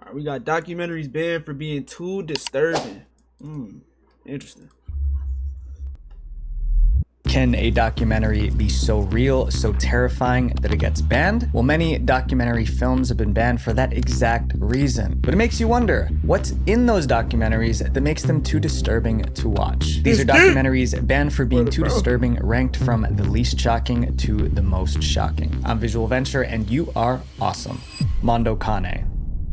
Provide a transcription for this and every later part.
All right, we got documentaries banned for being too disturbing. Interesting. Can a documentary be so real, so terrifying that it gets banned? Well, many documentary films have been banned for that exact reason. But it makes you wonder, what's in those documentaries that makes them too disturbing to watch? These are documentaries banned for being too disturbing, ranked from the least shocking to the most shocking. I'm Visual Venture, and you are awesome. Mondo Cane.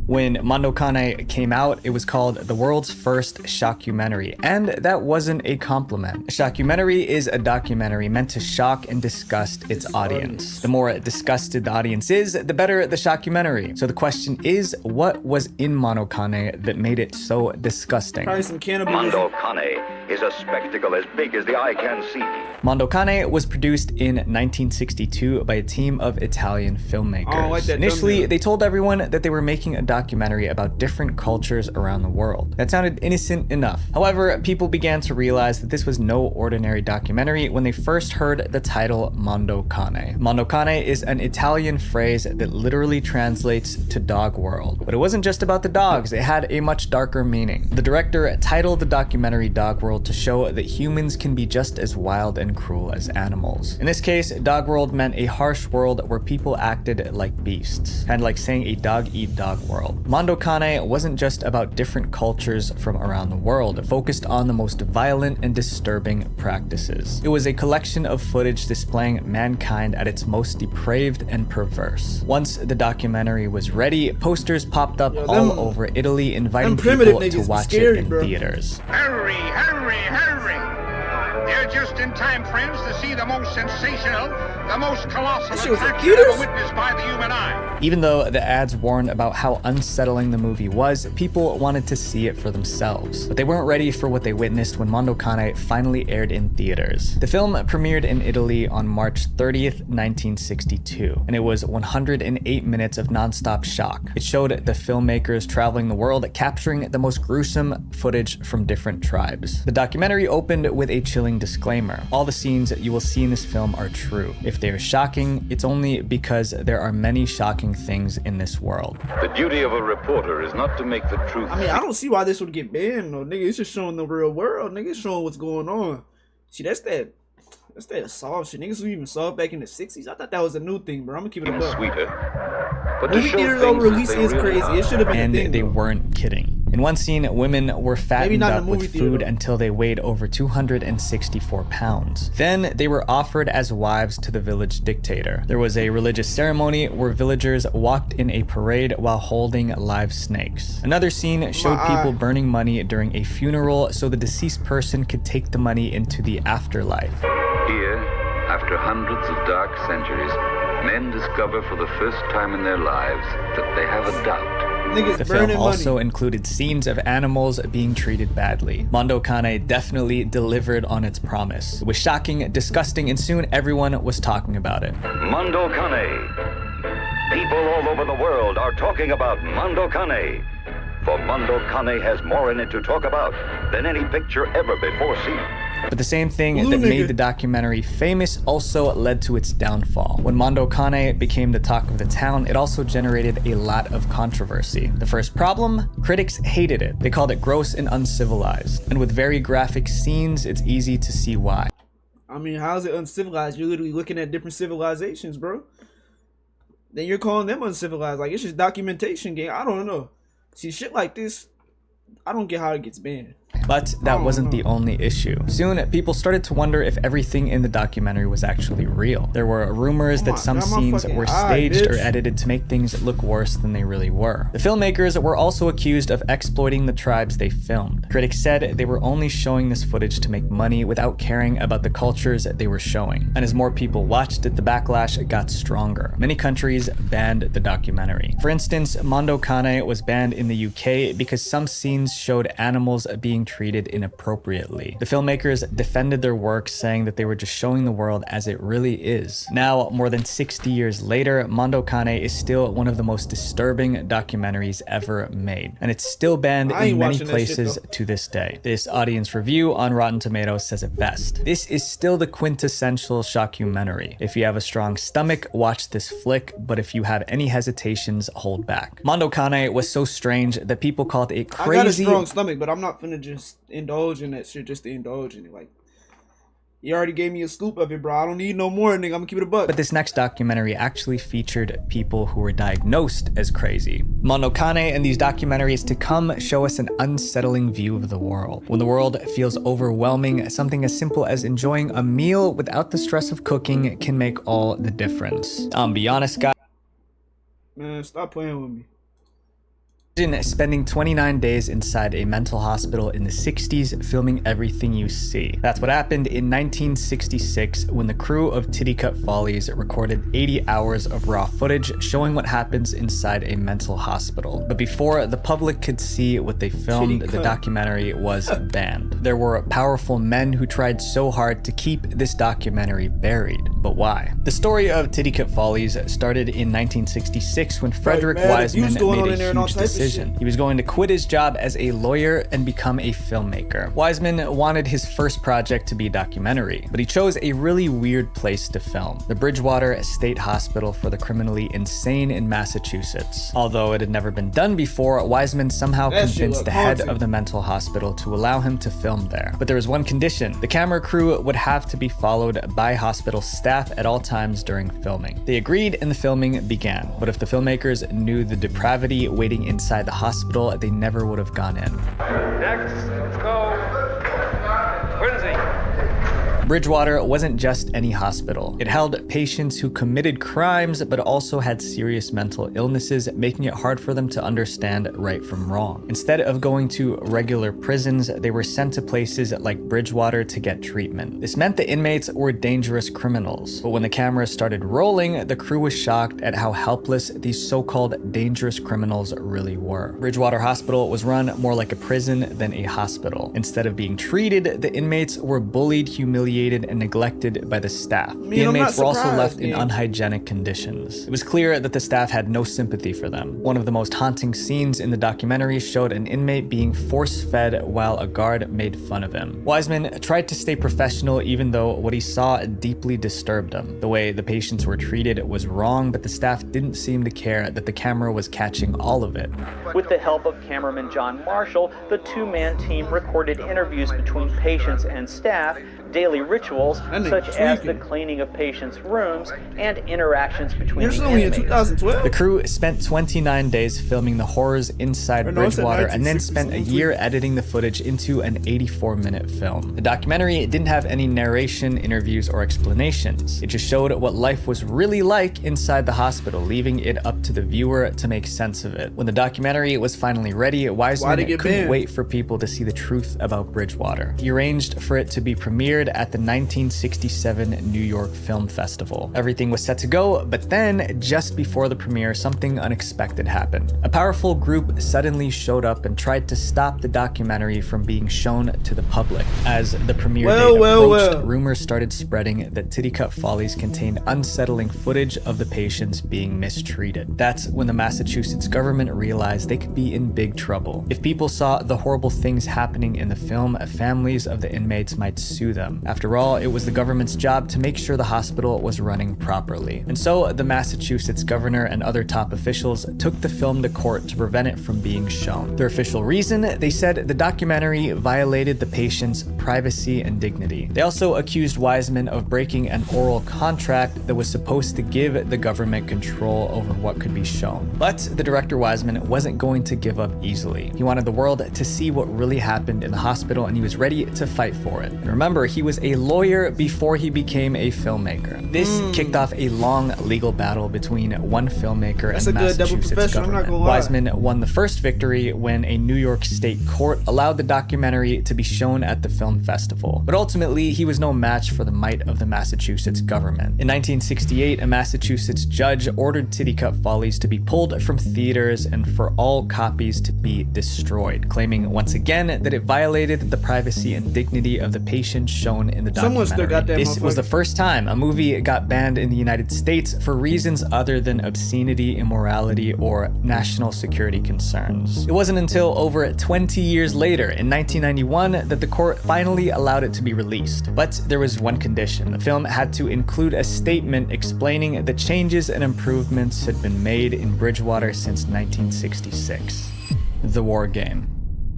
When Mondo Cane came out, it was called the world's first shockumentary, and that wasn't a compliment. A shockumentary is a documentary meant to shock and disgust its audience. The more disgusted the audience is, the better the shockumentary. So the question is, what was in Mondo Cane that made it so disgusting? Probably some cannibalism. Mondo Cane is a spectacle as big as the eye can see. Mondo Cane was produced in 1962 by a team of Italian filmmakers. Oh, I like that Initially, thumbnail. they told everyone that they were making a documentary about different cultures around the world. That sounded innocent enough. However, people began to realize that this was no ordinary documentary when they first heard the title Mondo Cane. Mondo Cane is an Italian phrase that literally translates to dog world. But it wasn't just about the dogs, it had a much darker meaning. The director titled the documentary Dog World to show that humans can be just as wild and cruel as animals. In this case, dog world meant a harsh world where people acted like beasts. Kind of like saying a dog-eat-dog world. Mondo Cane wasn't just about different cultures from around the world. It focused on the most violent and disturbing practices. It was a collection of footage displaying mankind at its most depraved and perverse. Once the documentary was ready, posters popped up all over Italy, inviting people to watch it in theaters. Hurry, hurry, hurry! They're just in time, friends, to see the most sensational, the most colossal attraction ever witnessed by the human eye. Even though the ads warned about how unsettling the movie was, people wanted to see it for themselves. But they weren't ready for what they witnessed when Mondo Cane finally aired in theaters. The film premiered in Italy on March 30th, 1962, and it was 108 minutes of non-stop shock. It showed the filmmakers traveling the world, capturing the most gruesome footage from different tribes. The documentary opened with a chilling disclaimer. All the scenes you will see in this film are true. If they are shocking, it's only because there are many shocking things in this world. The duty of a reporter is not to make the truth. I mean, I don't see why this would get banned, though, nigga. It's just showing the real world, nigga. It's showing what's going on. See, that's that soft shit. Niggas who even soft back in the 60s. I thought that was a new thing, bro. I'm gonna keep it a buck. Sweeter. But to Movie show theater things release as they is really crazy. are. It should have been And a thing, they though. weren't kidding. In one scene, women were fattened not in up the movie with theater, food though. until they weighed over 264 pounds. Then they were offered as wives to the village dictator. There was a religious ceremony where villagers walked in a parade while holding live snakes. Another scene showed people burning money during a funeral so the deceased person could take the money into the afterlife. Here, after hundreds of dark centuries, men discover for the first time in their lives that they have a doubt. Niggas The film burning also money. included scenes of animals being treated badly. Mondo Cane definitely delivered on its promise. It was shocking, disgusting, and soon everyone was talking about it. Mondo Cane. People all over the world are talking about Mondo Cane. For Mondo Cane has more in it to talk about than any picture ever before seen. But the same thing Blue that nigga. made the documentary famous also led to its downfall. When Mondo Cane became the talk of the town, it also generated a lot of controversy. The first problem? Critics hated it. They called it gross and uncivilized. And with very graphic scenes, it's easy to see why. I mean, how is it uncivilized? You're literally looking at different civilizations, bro. Then you're calling them uncivilized. Like, it's just documentation game. I don't know. See, shit like this, I don't get how it gets banned. But that wasn't the only issue. Soon, people started to wonder if everything in the documentary was actually real. There were rumors that some scenes were staged or edited to make things look worse than they really were. The filmmakers were also accused of exploiting the tribes they filmed. Critics said they were only showing this footage to make money without caring about the cultures they were showing. And as more people watched it, the backlash got stronger. Many countries banned the documentary. For instance, Mondo Cane was banned in the UK because some scenes showed animals being being treated inappropriately. The filmmakers defended their work, saying that they were just showing the world as it really is. Now, more than 60 years later, Mondo Cane is still one of the most disturbing documentaries ever made, and it's still banned in many places to this day. This audience review on Rotten Tomatoes says it best. This is still the quintessential shockumentary. If you have a strong stomach, watch this flick, but if you have any hesitations, hold back. Mondo Cane was so strange that people called it crazy. I got a strong stomach, but I'm not finna just indulge in that shit just to indulge in it. Like, you already gave me a scoop of it, bro. I don't need no more, nigga. I'm gonna keep it a buck. But this next documentary actually featured people who were diagnosed as crazy. Mondo Cane and these documentaries to come show us an unsettling view of the world. When the world feels overwhelming, something as simple as enjoying a meal without the stress of cooking can make all the difference. Be honest, guys. Man, stop playing with me. Imagine spending 29 days inside a mental hospital in the 60s filming everything you see. That's what happened in 1966 when the crew of Titty Cut Follies recorded 80 hours of raw footage showing what happens inside a mental hospital. But before the public could see what they filmed, the documentary was banned. There were powerful men who tried so hard to keep this documentary buried. But why? The story of Titty Cut Follies started in 1966 when Frederick Wiseman made a huge decision. He was going to quit his job as a lawyer and become a filmmaker. Wiseman wanted his first project to be a documentary, but he chose a really weird place to film, the Bridgewater State Hospital for the Criminally Insane in Massachusetts. Although it had never been done before, Wiseman somehow convinced the head of the mental hospital to allow him to film there. But there was one condition: the camera crew would have to be followed by hospital staff at all times during filming. They agreed and the filming began, but if the filmmakers knew the depravity waiting inside the hospital, they never would have gone in. Next, let's go. Quincy. Bridgewater wasn't just any hospital. It held patients who committed crimes but also had serious mental illnesses, making it hard for them to understand right from wrong. Instead of going to regular prisons, they were sent to places like Bridgewater to get treatment. This meant the inmates were dangerous criminals. But when the cameras started rolling, the crew was shocked at how helpless these so-called dangerous criminals really were. Bridgewater Hospital was run more like a prison than a hospital. Instead of being treated, the inmates were bullied, humiliated, and neglected by the staff. The inmates were also left in unhygienic conditions. It was clear that the staff had no sympathy for them. One of the most haunting scenes in the documentary showed an inmate being force-fed while a guard made fun of him. Wiseman tried to stay professional even though what he saw deeply disturbed him. The way the patients were treated was wrong, but the staff didn't seem to care that the camera was catching all of it. With the help of cameraman John Marshall, the two-man team recorded interviews between patients and staff, daily rituals such as the cleaning of patients' rooms and interactions between the inmates. 2012? The crew spent 29 days filming the horrors inside Bridgewater and then spent a year editing the footage into an 84-minute film. The documentary didn't have any narration, interviews, or explanations. It just showed what life was really like inside the hospital, leaving it up to the viewer to make sense of it. When the documentary was finally ready, Wiseman couldn't wait for people to see the truth about Bridgewater. He arranged for it to be premiered at the 1967 New York Film Festival. Everything was set to go, but then, just before the premiere, something unexpected happened. A powerful group suddenly showed up and tried to stop the documentary from being shown to the public. As the premiere date approached, rumors started spreading that Titty Cut Follies contained unsettling footage of the patients being mistreated. That's when the Massachusetts government realized they could be in big trouble. If people saw the horrible things happening in the film, families of the inmates might sue them. After all, it was the government's job to make sure the hospital was running properly. And so the Massachusetts governor and other top officials took the film to court to prevent it from being shown. Their official reason? They said the documentary violated the patient's privacy and dignity. They also accused Wiseman of breaking an oral contract that was supposed to give the government control over what could be shown. But the director Wiseman wasn't going to give up easily. He wanted the world to see what really happened in the hospital, and he was ready to fight for it. And remember, he was a a lawyer before he became a filmmaker. This kicked off a long legal battle between one filmmaker and the Massachusetts government. Wiseman won the first victory when a New York state court allowed the documentary to be shown at the film festival. But ultimately, he was no match for the might of the Massachusetts government. In 1968, a Massachusetts judge ordered Tittycut Follies to be pulled from theaters and for all copies to be destroyed, claiming once again that it violated the privacy and dignity of the patients shown in the documentary. This was the first time a movie got banned in the United States for reasons other than obscenity, immorality, or national security concerns. It wasn't until over 20 years later, in 1991, that the court finally allowed it to be released. But there was one condition. The film had to include a statement explaining the changes and improvements had been made in Bridgewater since 1966. The War Game.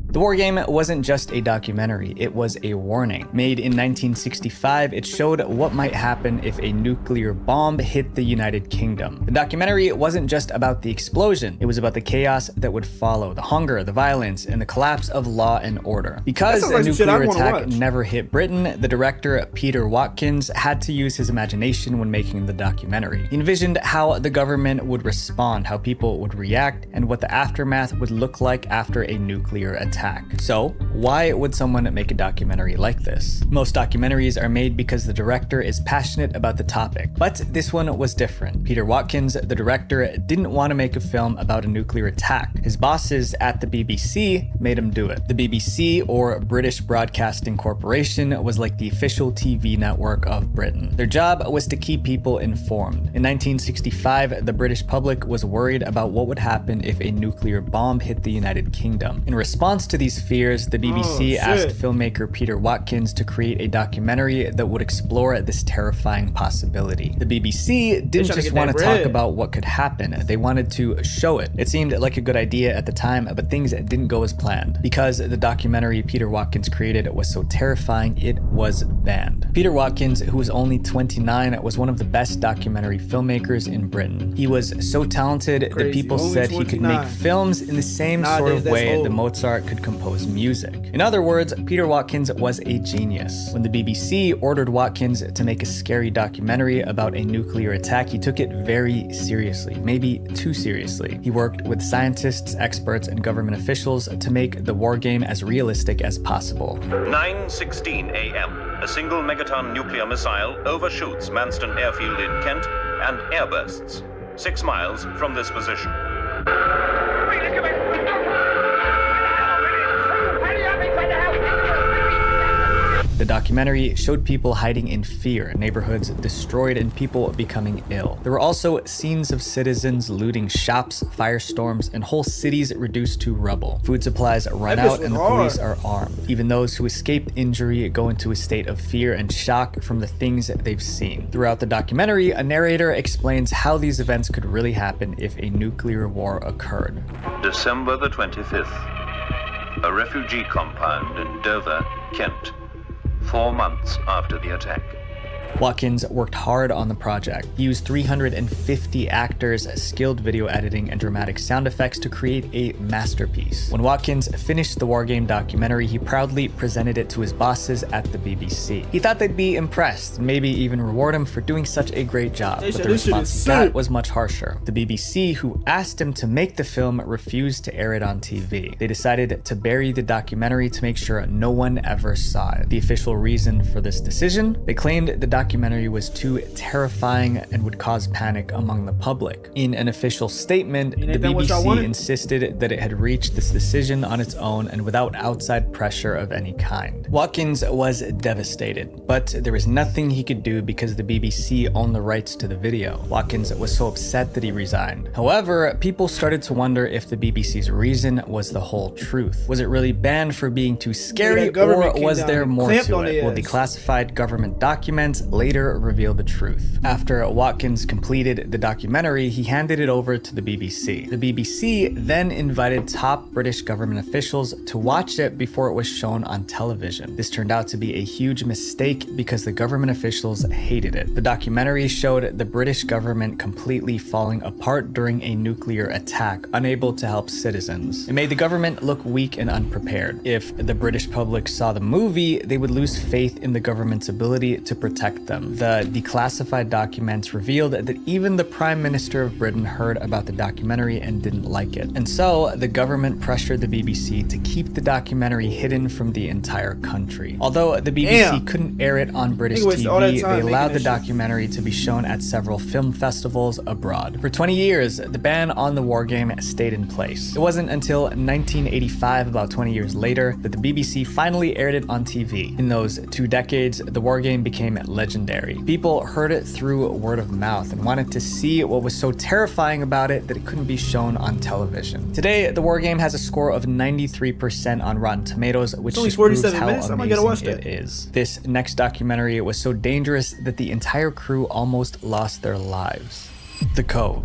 The War Game wasn't just a documentary, it was a warning. Made in 1965, it showed what might happen if a nuclear bomb hit the United Kingdom. The documentary wasn't just about the explosion, it was about the chaos that would follow, the hunger, the violence, and the collapse of law and order. Because a nuclear attack never hit Britain, the director Peter Watkins had to use his imagination when making the documentary. He envisioned how the government would respond, how people would react, and what the aftermath would look like after a nuclear attack. So, why would someone make a documentary like this? Most documentaries are made because the director is passionate about the topic, but this one was different. Peter Watkins, the director, didn't want to make a film about a nuclear attack. His bosses at the BBC made him do it. The BBC, or British Broadcasting Corporation, was like the official TV network of Britain. Their job was to keep people informed. In 1965, the British public was worried about what would happen if a nuclear bomb hit the United Kingdom. In response to these fears, the BBC asked filmmaker Peter Watkins to create a documentary that would explore this terrifying possibility. The BBC didn't just want to talk about what could happen, they wanted to show it. It seemed like a good idea at the time, but things didn't go as planned. Because the documentary Peter Watkins created was so terrifying, it was banned. Peter Watkins, who was only 29, was one of the best documentary filmmakers in Britain. He was so talented that people said he could make films in the same sort of way that Mozart could compose music. In other words, Peter Watkins was a genius. When the BBC ordered Watkins to make a scary documentary about a nuclear attack, he took it very seriously, maybe too seriously. He worked with scientists, experts, and government officials to make the war game as realistic as possible. 9:16 a.m. A single megaton nuclear missile overshoots Manston Airfield in Kent and airbursts 6 miles from this position. The documentary showed people hiding in fear, neighborhoods destroyed, and people becoming ill. There were also scenes of citizens looting shops, firestorms, and whole cities reduced to rubble. Food supplies run out and the police are armed. Even those who escape injury go into a state of fear and shock from the things that they've seen. Throughout the documentary, a narrator explains how these events could really happen if a nuclear war occurred. December the 25th. A refugee compound in Dover, Kent. 4 months after the attack. Watkins worked hard on the project. He used 350 actors, skilled video editing, and dramatic sound effects to create a masterpiece. When Watkins finished the War Game documentary, he proudly presented it to his bosses at the BBC. He thought they'd be impressed, maybe even reward him for doing such a great job, but the response he got was much harsher. The BBC, who asked him to make the film, refused to air it on TV. They decided to bury the documentary to make sure no one ever saw it. The official reason for this decision? They claimed the documentary was too terrifying and would cause panic among the public. In an official statement, the BBC insisted that it had reached this decision on its own and without outside pressure of any kind. Watkins was devastated, but there was nothing he could do because the BBC owned the rights to the video. Watkins was so upset that he resigned. However, people started to wonder if the BBC's reason was the whole truth. Was it really banned for being too scary, or was there more to it? Well, the classified government documents later revealed the truth. After Watkins completed the documentary, he handed it over to the BBC. The BBC then invited top British government officials to watch it before it was shown on television. This turned out to be a huge mistake because the government officials hated it. The documentary showed the British government completely falling apart during a nuclear attack, unable to help citizens. It made the government look weak and unprepared. If the British public saw the movie, they would lose faith in the government's ability to protect them. The declassified documents revealed that even the Prime Minister of Britain heard about the documentary and didn't like it. And so, the government pressured the BBC to keep the documentary hidden from the entire country. Although the BBC couldn't air it on British TV, they allowed the documentary to be shown at several film festivals abroad. For 20 years, the ban on the war game stayed in place. It wasn't until 1985, about 20 years later, that the BBC finally aired it on TV. In those 2 decades, the war game became legendary. People heard it through word of mouth and wanted to see what was so terrifying about it that it couldn't be shown on television. Today, the war game has a score of 93% on Rotten Tomatoes, which just proves how amazing it is. This next documentary was so dangerous that the entire crew almost lost their lives. The Cove.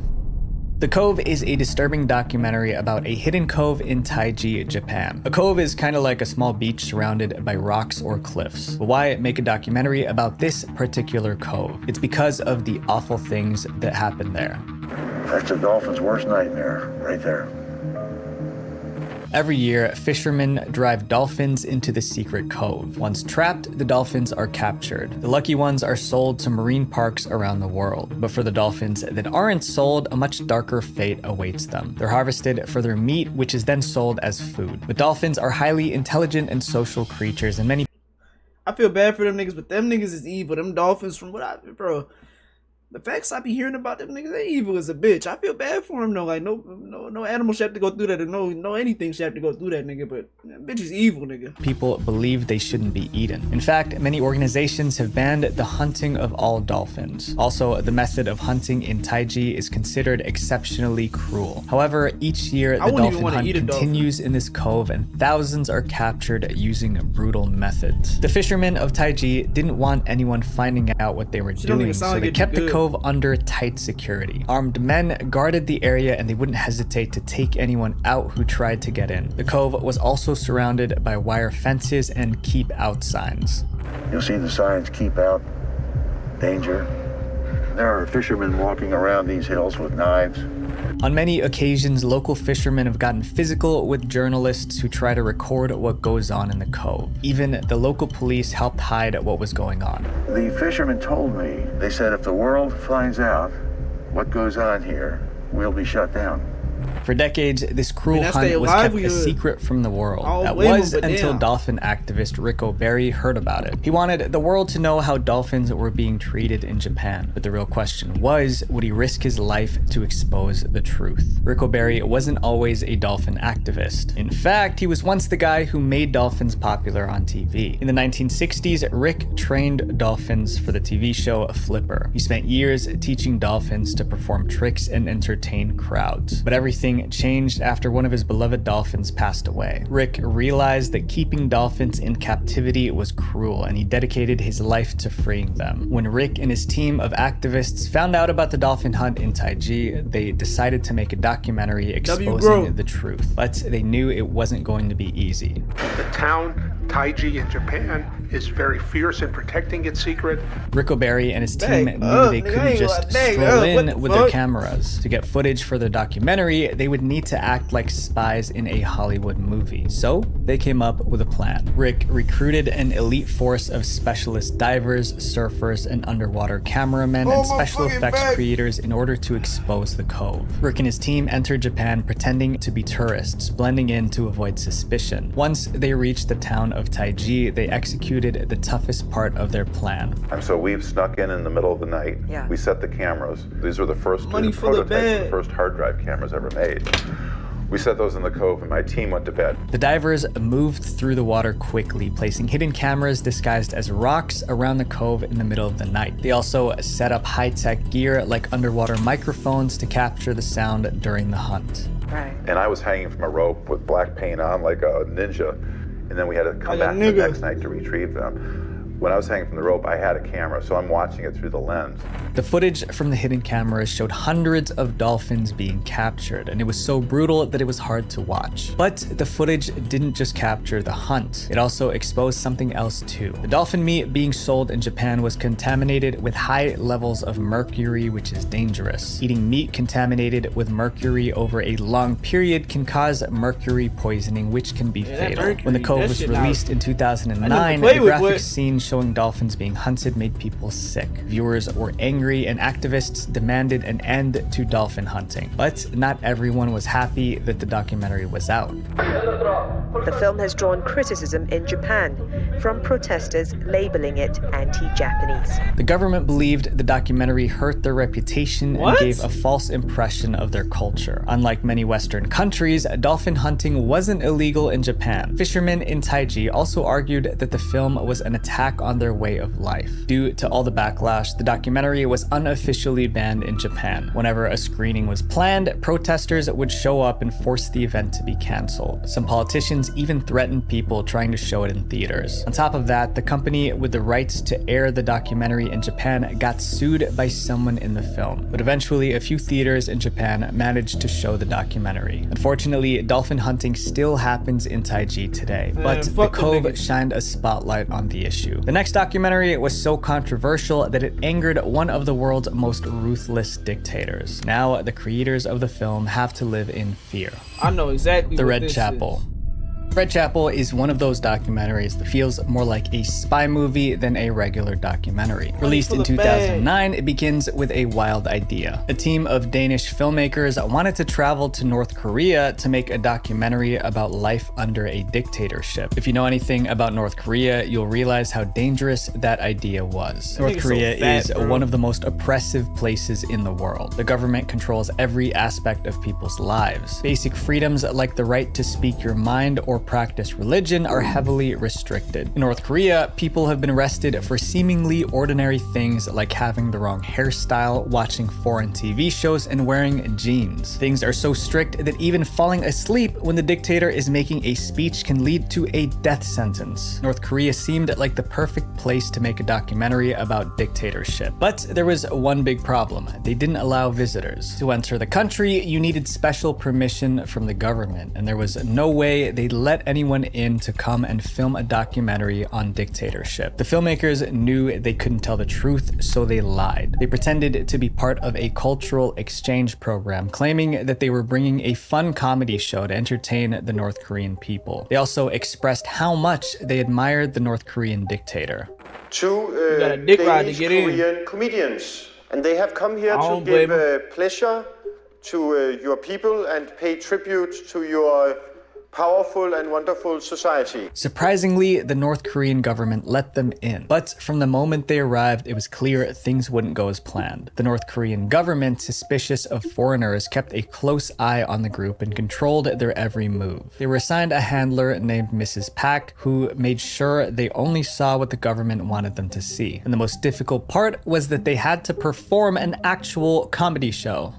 The Cove is a disturbing documentary about a hidden cove in Taiji, Japan. A cove is kind of like a small beach surrounded by rocks or cliffs. But why make a documentary about this particular cove? It's because of the awful things that happen there. That's a dolphin's worst nightmare, right there. Every year, fishermen drive dolphins into the secret cove. Once trapped, the dolphins are captured. The lucky ones are sold to marine parks around the world. But for the dolphins that aren't sold, a much darker fate awaits them. They're harvested for their meat, which is then sold as food. But dolphins are highly intelligent and social creatures, and many... I feel bad for them niggas, but them niggas is evil. Them dolphins, from what bro, the facts I be hearing about them niggas, they evil as a bitch. I feel bad for them though. Like no animal should have to go through that, or no anything should have to go through that, nigga. But that bitch is evil, nigga. People believe they shouldn't be eaten. In fact, many organizations have banned the hunting of all dolphins. Also, the method of hunting in Taiji is considered exceptionally cruel. However, each year the dolphin hunt continues in this cove, and thousands are captured using brutal methods. The fishermen of Taiji didn't want anyone finding out what they were doing, so they kept the cove under tight security. Armed men guarded the area, and they wouldn't hesitate to take anyone out who tried to get in. The cove was also surrounded by wire fences and keep out signs. You'll see the signs, keep out, danger. There are fishermen walking around these hills with knives. On many occasions, local fishermen have gotten physical with journalists who try to record what goes on in the cove. Even the local police helped hide what was going on. The fishermen told me, they said if the world finds out what goes on here, we'll be shut down. For decades, this cruel hunt was kept a secret from the world. That was until dolphin activist Rick O'Barry heard about it. He wanted the world to know how dolphins were being treated in Japan. But the real question was, would he risk his life to expose the truth? Rick O'Barry wasn't always a dolphin activist. In fact, he was once the guy who made dolphins popular on TV. In the 1960s, Rick trained dolphins for the TV show Flipper. He spent years teaching dolphins to perform tricks and entertain crowds. But everything changed after one of his beloved dolphins passed away. Rick realized that keeping dolphins in captivity was cruel, and he dedicated his life to freeing them. When Rick and his team of activists found out about the dolphin hunt in Taiji, they decided to make a documentary exposing the truth. But they knew it wasn't going to be easy. The town, Taiji in Japan, is very fierce in protecting its secret. Rick O'Barry and his team knew they couldn't just stroll in with their cameras. To get footage for their documentary, they would need to act like spies in a Hollywood movie. So they came up with a plan. Rick recruited an elite force of specialist divers, surfers, and underwater cameramen and special effects creators in order to expose the cove. Rick and his team entered Japan pretending to be tourists, blending in to avoid suspicion. Once they reached the town of Taiji, they executed the toughest part of their plan. So we've snuck in the middle of the night. Yeah. We set the cameras. These were the first prototypes, the first hard drive cameras ever made. We set those in the cove, and my team went to bed. The divers moved through the water quickly, placing hidden cameras disguised as rocks around the cove in the middle of the night. They also set up high-tech gear like underwater microphones to capture the sound during the hunt. Right. And I was hanging from a rope with black paint on like a ninja, and then we had to come back the next night to retrieve them. When I was hanging from the rope, I had a camera, so I'm watching it through the lens. The footage from the hidden cameras showed hundreds of dolphins being captured, and it was so brutal that it was hard to watch. But the footage didn't just capture the hunt, it also exposed something else too. The dolphin meat being sold in Japan was contaminated with high levels of mercury, which is dangerous. Eating meat contaminated with mercury over a long period can cause mercury poisoning, which can be fatal. When The Cove was released in 2009, the graphic scene showing dolphins being hunted made people sick. Viewers were angry and activists demanded an end to dolphin hunting. But not everyone was happy that the documentary was out. The film has drawn criticism in Japan from protesters labeling it anti-Japanese. The government believed the documentary hurt their reputation and gave a false impression of their culture. Unlike many Western countries, dolphin hunting wasn't illegal in Japan. Fishermen in Taiji also argued that the film was an attack on their way of life. Due to all the backlash, the documentary was unofficially banned in Japan. Whenever a screening was planned, protesters would show up and force the event to be cancelled. Some politicians even threatened people trying to show it in theaters. On top of that, the company with the rights to air the documentary in Japan got sued by someone in the film. But eventually, a few theaters in Japan managed to show the documentary. Unfortunately, dolphin hunting still happens in Taiji today, but The Cove shined a spotlight on the issue. The next documentary was so controversial that it angered one of the world's most ruthless dictators. Now, the creators of the film have to live in fear. I know exactly The what Red this Chapel. is. Red Chapel is one of those documentaries that feels more like a spy movie than a regular documentary. Released in 2009, it begins with a wild idea. A team of Danish filmmakers wanted to travel to North Korea to make a documentary about life under a dictatorship. If you know anything about North Korea, you'll realize how dangerous that idea was. North Korea is one of the most oppressive places in the world. The government controls every aspect of people's lives. Basic freedoms like the right to speak your mind or practice religion are heavily restricted. In North Korea, people have been arrested for seemingly ordinary things like having the wrong hairstyle, watching foreign TV shows, and wearing jeans. Things are so strict that even falling asleep when the dictator is making a speech can lead to a death sentence. North Korea seemed like the perfect place to make a documentary about dictatorship. But there was one big problem. They didn't allow visitors. To enter the country, you needed special permission from the government, and there was no way they'd let anyone in to come and film a documentary on dictatorship. The filmmakers knew they couldn't tell the truth, so they lied. They pretended to be part of a cultural exchange program, claiming that they were bringing a fun comedy show to entertain the North Korean people. They also expressed how much they admired the North Korean dictator. Two Danish Korean comedians, and they have come here to give pleasure to your people and pay tribute to your powerful and wonderful society. Surprisingly, the North Korean government let them in. But from the moment they arrived, it was clear things wouldn't go as planned. The North Korean government, suspicious of foreigners, kept a close eye on the group and controlled their every move. They were assigned a handler named Mrs. Pak, who made sure they only saw what the government wanted them to see. And the most difficult part was that they had to perform an actual comedy show.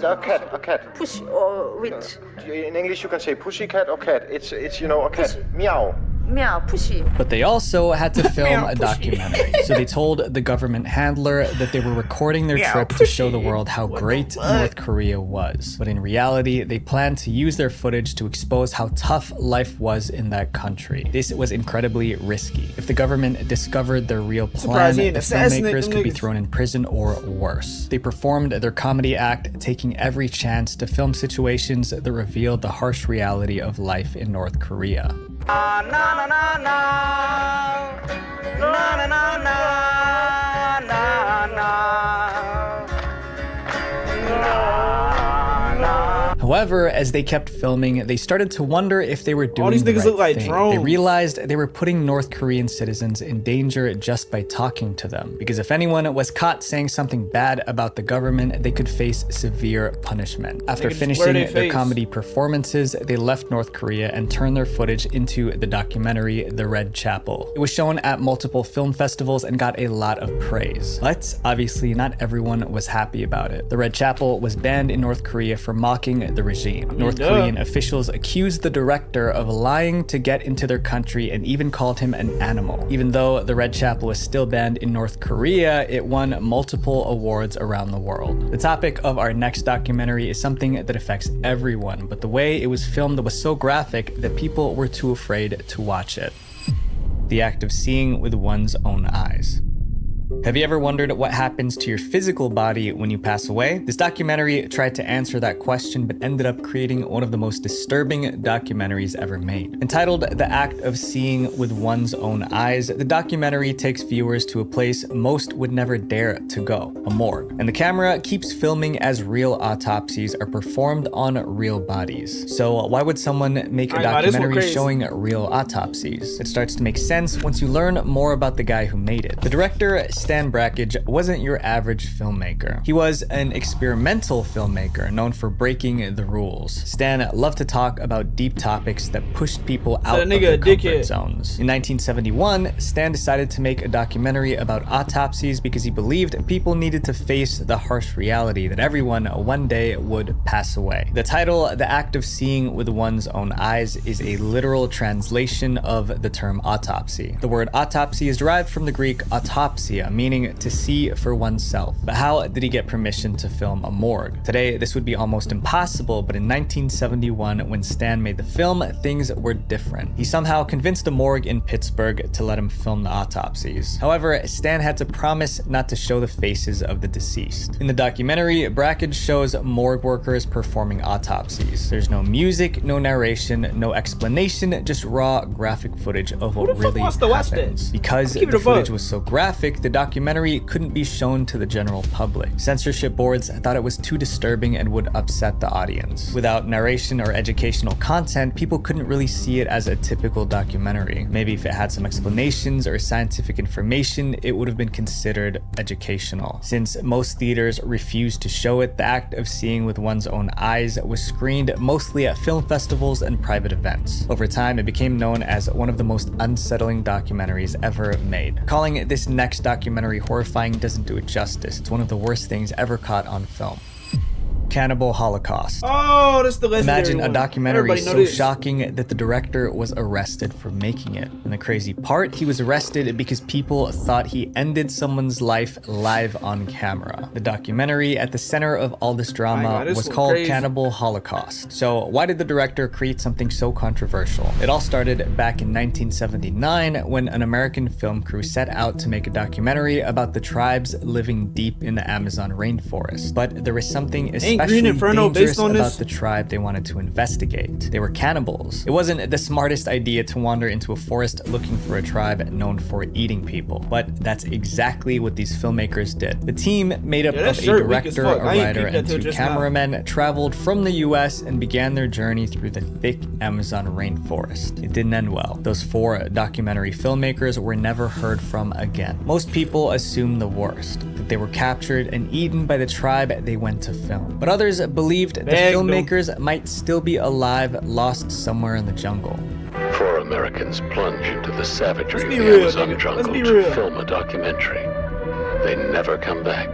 A cat. Pussy or with. In English you can say pussycat or cat. It's you know a cat. Meow. Meow, pussy. But they also had to film a documentary. So they told the government handler that they were recording their trip to show the world how great North Korea was. But in reality, they planned to use their footage to expose how tough life was in that country. This was incredibly risky. If the government discovered their real plan, the filmmakers could be thrown in prison or worse. They performed their comedy act, taking every chance to film situations that revealed the harsh reality of life in North Korea. However, as they kept filming, they started to wonder if they were doing the right thing. They realized they were putting North Korean citizens in danger just by talking to them. Because if anyone was caught saying something bad about the government, they could face severe punishment. After finishing their comedy performances, they left North Korea and turned their footage into the documentary The Red Chapel. It was shown at multiple film festivals and got a lot of praise. But obviously not everyone was happy about it. The Red Chapel was banned in North Korea for mocking the regime. North Korean officials accused the director of lying to get into their country and even called him an animal. Even though The Red Chapel is still banned in North Korea, it won multiple awards around the world. The topic of our next documentary is something that affects everyone, but the way it was filmed was so graphic that people were too afraid to watch it. The act of seeing with one's own eyes. Have you ever wondered what happens to your physical body when you pass away? This documentary tried to answer that question, but ended up creating one of the most disturbing documentaries ever made. Entitled The Act of Seeing with One's Own Eyes, the documentary takes viewers to a place most would never dare to go, a morgue. And the camera keeps filming as real autopsies are performed on real bodies. So why would someone make a documentary showing real autopsies? It starts to make sense once you learn more about the guy who made it. The director, Stan Brakhage, wasn't your average filmmaker. He was an experimental filmmaker known for breaking the rules. Stan loved to talk about deep topics that pushed people out of their comfort zones. In 1971, Stan decided to make a documentary about autopsies because he believed people needed to face the harsh reality that everyone one day would pass away. The title, The Act of Seeing with One's Own Eyes, is a literal translation of the term autopsy. The word autopsy is derived from the Greek autopsia, meaning to see for oneself. But how did he get permission to film a morgue? Today, this would be almost impossible, but in 1971, when Stan made the film, things were different. He somehow convinced a morgue in Pittsburgh to let him film the autopsies. However, Stan had to promise not to show the faces of the deceased. In the documentary, Brakhage shows morgue workers performing autopsies. There's no music, no narration, no explanation, just raw graphic footage of what really happens. Because the footage was so graphic, the documentary couldn't be shown to the general public. Censorship boards thought it was too disturbing and would upset the audience. Without narration or educational content, people couldn't really see it as a typical documentary. Maybe if it had some explanations or scientific information, it would have been considered educational. Since most theaters refused to show it, the act of seeing with one's own eyes was screened mostly at film festivals and private events. Over time, it became known as one of the most unsettling documentaries ever made. Calling this next documentary horrifying doesn't do it justice. It's one of the worst things ever caught on film. Cannibal Holocaust. Oh, that's the legendary Imagine a documentary so this. shocking that the director was arrested for making it. And the crazy part, he was arrested because people thought he ended someone's life live on camera. The documentary at the center of all this drama was called Cannibal Holocaust. So why did the director create something so controversial? It all started back in 1979 when an American film crew set out to make a documentary about the tribes living deep in the Amazon rainforest. But there was something especially dangerous about the tribe they wanted to investigate. They were cannibals. It wasn't the smartest idea to wander into a forest looking for a tribe known for eating people, but that's exactly what these filmmakers did. The team, made up of a director, a writer, and two cameramen, traveled from the US and began their journey through the thick Amazon rainforest. It didn't end well. Those four documentary filmmakers were never heard from again. Most people assumed the worst, that they were captured and eaten by the tribe they went to film. But others believed the filmmakers might still be alive, lost somewhere in the jungle. Four Americans plunge into the savagery of the Amazon jungle to film a documentary. They never come back.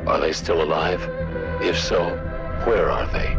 Are they still alive? If so, where are they?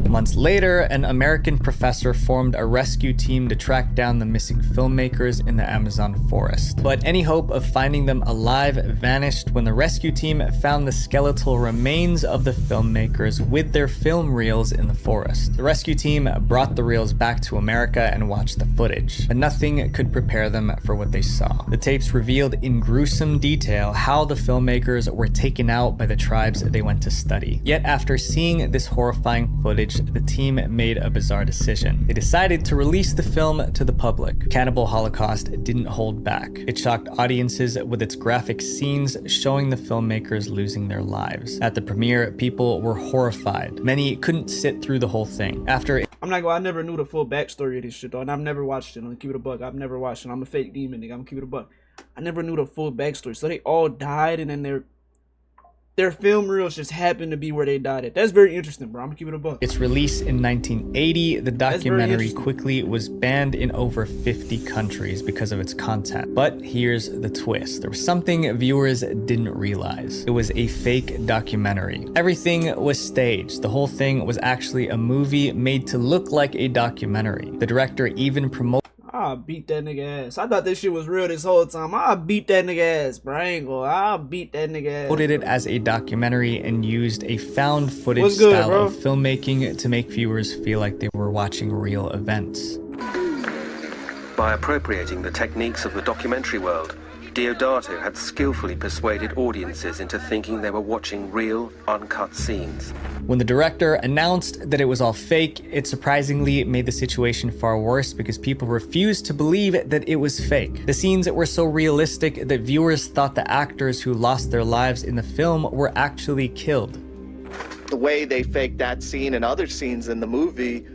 Months later, an American professor formed a rescue team to track down the missing filmmakers in the Amazon forest. But any hope of finding them alive vanished when the rescue team found the skeletal remains of the filmmakers with their film reels in the forest. The rescue team brought the reels back to America and watched the footage, but nothing could prepare them for what they saw. The tapes revealed in gruesome detail how the filmmakers were taken out by the tribes they went to study. Yet after seeing this horrifying footage, the team made a bizarre decision. They decided to release the film to the public. Cannibal Holocaust didn't hold back. It shocked audiences with its graphic scenes showing the filmmakers losing their lives. At the premiere, people were horrified. Many couldn't sit through the whole thing. I'm not gonna, I never knew the full backstory of this shit though, and I've never watched it. I'm gonna keep it a buck. I've never watched it. I'm a fake demon, nigga. I'm gonna keep it a buck. I never knew the full backstory. So they all died, and then their film reels just happened to be where they died at. That's very interesting, bro. I'm gonna keep it a buck. Its release in 1980, the documentary quickly was banned in over 50 countries because of its content. But here's the twist. There was something viewers didn't realize. It was a fake documentary. Everything was staged. The whole thing was actually a movie made to look like a documentary. The director even promoted I'll beat that nigga ass. I thought this shit was real this whole time. I'll beat that nigga ass, bro. I ain't gonna. I'll beat that nigga ass. Promoted it as a documentary and used a found footage style of filmmaking to make viewers feel like they were watching real events. By appropriating the techniques of the documentary world, Deodato had skillfully persuaded audiences into thinking they were watching real, uncut scenes. When the director announced that it was all fake, it surprisingly made the situation far worse because people refused to believe that it was fake. The scenes were so realistic that viewers thought the actors who lost their lives in the film were actually killed. The way they faked that scene and other scenes in the movie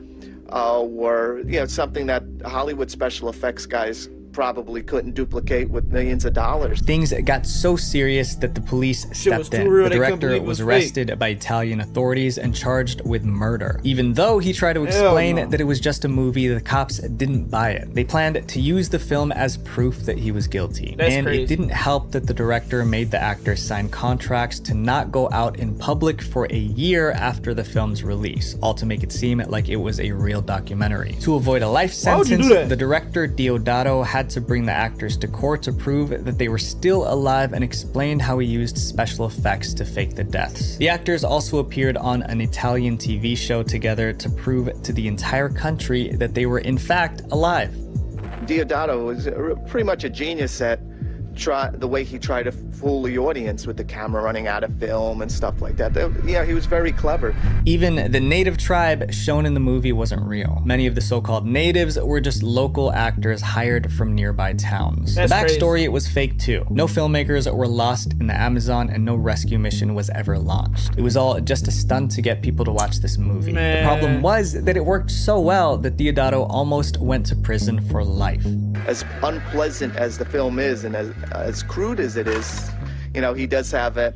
were, something that Hollywood special effects guys probably couldn't duplicate with millions of dollars. Things got so serious that the police stepped in. The director was arrested by Italian authorities and charged with murder. Even though he tried to explain that it was just a movie, the cops didn't buy it. They planned to use the film as proof that he was guilty. And it didn't help that the director made the actors sign contracts to not go out in public for a year after the film's release, all to make it seem like it was a real documentary. To avoid a life sentence, the director Deodato had to bring the actors to court to prove that they were still alive and explained how he used special effects to fake the deaths. The actors also appeared on an Italian TV show together to prove to the entire country that they were in fact alive. Deodato was pretty much a genius at the way he tried to fool the audience with the camera running out of film and stuff like that. Yeah, he was very clever. Even the native tribe shown in the movie wasn't real. Many of the so-called natives were just local actors hired from nearby towns. The backstory was fake too. No filmmakers were lost in the Amazon and no rescue mission was ever launched. It was all just a stunt to get people to watch this movie. The problem was that it worked so well that Deodato almost went to prison for life. As unpleasant as the film is and as crude as it is, he does have a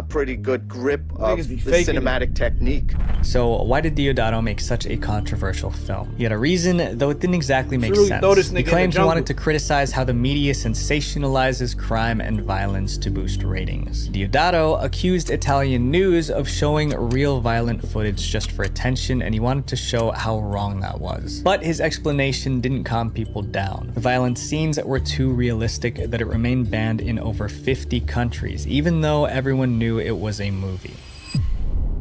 pretty good grip of the cinematic technique. So why did Deodato make such a controversial film? He had a reason, though it didn't exactly make sense. He claimed he wanted to criticize how the media sensationalizes crime and violence to boost ratings. Deodato accused Italian news of showing real violent footage just for attention, and he wanted to show how wrong that was. But his explanation didn't calm people down. The violent scenes were too realistic that it remained banned in over 50 countries, even though everyone knew it was a movie.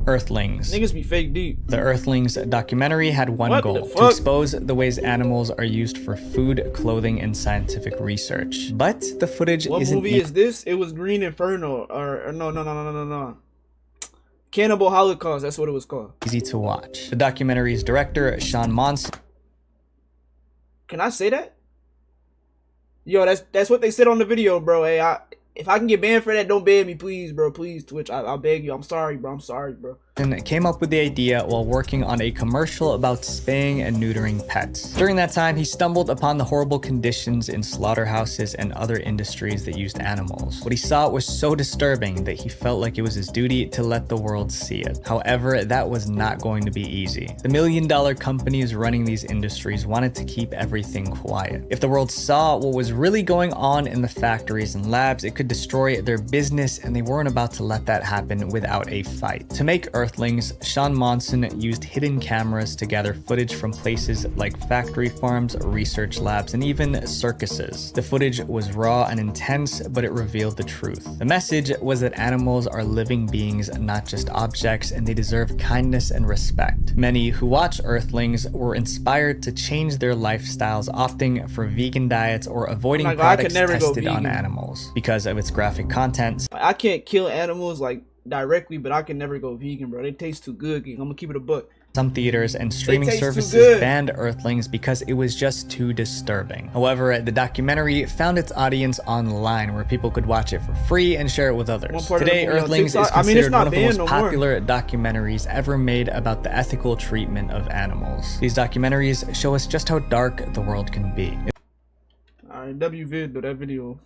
Earthlings. Niggas be fake deep. The Earthlings documentary had one goal: to expose the ways animals are used for food, clothing, and scientific research. But the footage isn't... What movie is this? It was Green Inferno, or no. Cannibal Holocaust, that's what it was called. Easy to watch. The documentary's director, Sean Monson... Can I say that? Yo, that's what they said on the video, bro. Hey, if I can get banned for that, don't ban me, please, bro. Please, Twitch. I'll beg you. I'm sorry, bro. And came up with the idea while working on a commercial about spaying and neutering pets. During that time, he stumbled upon the horrible conditions in slaughterhouses and other industries that used animals. What he saw was so disturbing that he felt like it was his duty to let the world see it. However, that was not going to be easy. The million-dollar companies running these industries wanted to keep everything quiet. If the world saw what was really going on in the factories and labs, it could destroy their business, and they weren't about to let that happen without a fight. To make Earthlings, Sean Monson used hidden cameras to gather footage from places like factory farms, research labs, and even circuses. The footage was raw and intense, but it revealed the truth. The message was that animals are living beings, not just objects, and they deserve kindness and respect. Many who watch Earthlings were inspired to change their lifestyles, opting for vegan diets or avoiding products tested on animals. Because of its graphic content. I can't kill animals like directly, but I can never go vegan, bro. They taste too good. I'm gonna keep it a buck. Some theaters and streaming services banned Earthlings because it was just too disturbing. However, the documentary found its audience online where people could watch it for free and share it with others. Today, Earthlings is considered one of the most popular documentaries ever made about the ethical treatment of animals. These documentaries show us just how dark the world can be. Alright, WVid though, that video.